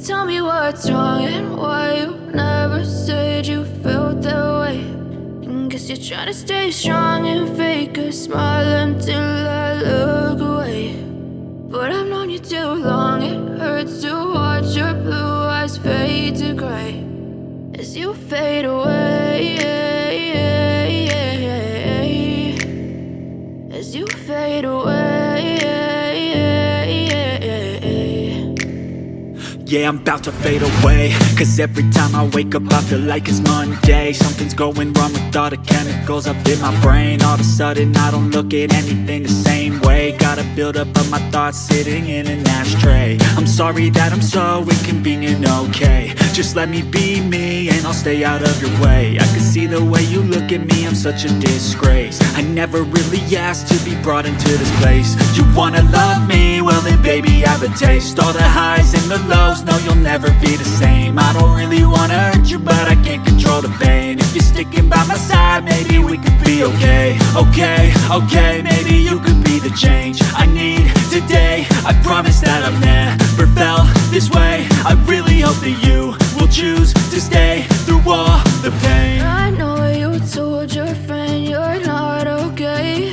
Tell me what's wrong and why you never said you felt that way. And guess you're trying to stay strong and fake a smile until I look away. But I've known you too long, it hurts to watch your blue eyes fade to gray as you fade away, as you fade away. Yeah, I'm about to fade away, cause every time I wake up I feel like it's Monday. Something's going wrong with all the chemicals up in my brain. All of a sudden I don't look at anything the same way. Got a buildup of my thoughts sitting in an ashtray. I'm sorry that I'm so inconvenient, okay. Just let me be me and I'll stay out of your way. I can see the way you look at me, I'm such a disgrace. I never really asked to be brought into this place. You wanna love me? Well then baby I have a taste. All the highs and the lows, no, you'll never be the same. I don't really wanna hurt you, but I can't control the pain. If you're sticking by my side, maybe we could be okay. Okay, maybe you could be the change I need today. I promise that I've never felt this way. I really hope that you will choose to stay through all the pain. I know you told your friend you're not okay.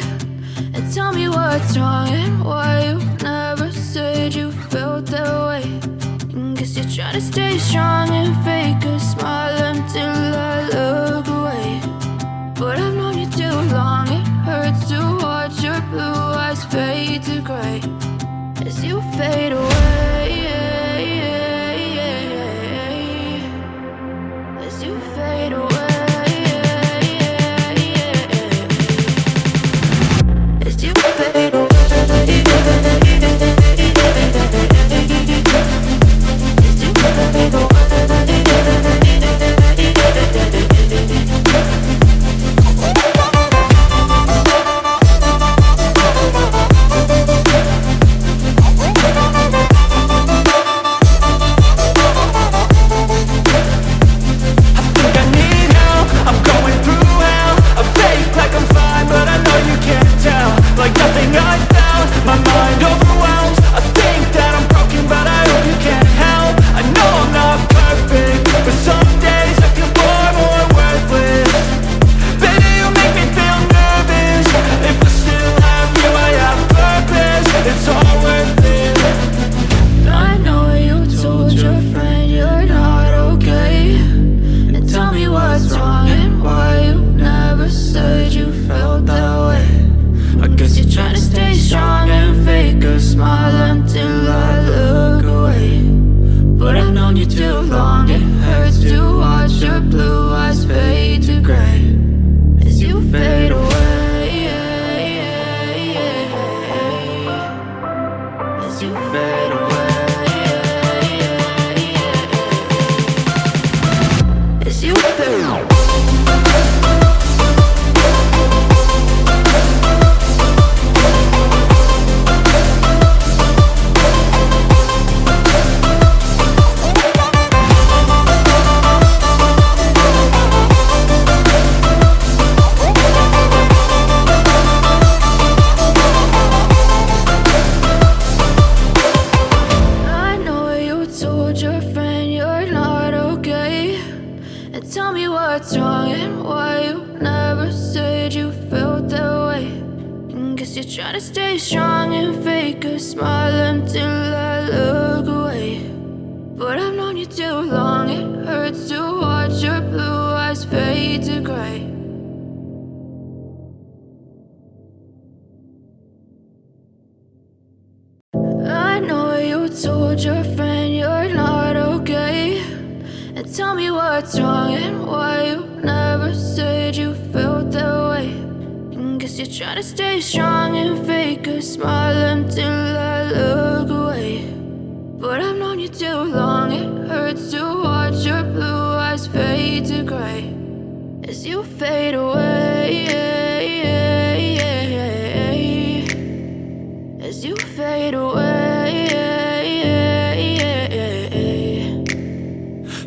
And tell me what's wrong and why you never said you felt that way. Guess you're trying to stay strong and fake a smile until I look away. But I've known you too long, it hurts to watch your blue eyes fade to gray as you fade away, as you fade away, as you fade away.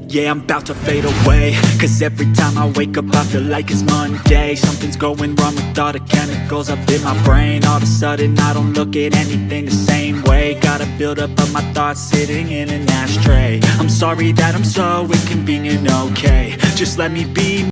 Yeah, I'm about to fade away, cause every time I wake up I feel like it's Monday. Something's going wrong with all the chemicals up in my brain. All of a sudden I don't look at anything the same way. Got a buildup of my thoughts sitting in an ashtray. I'm sorry that I'm so inconvenient, okay? Just let me be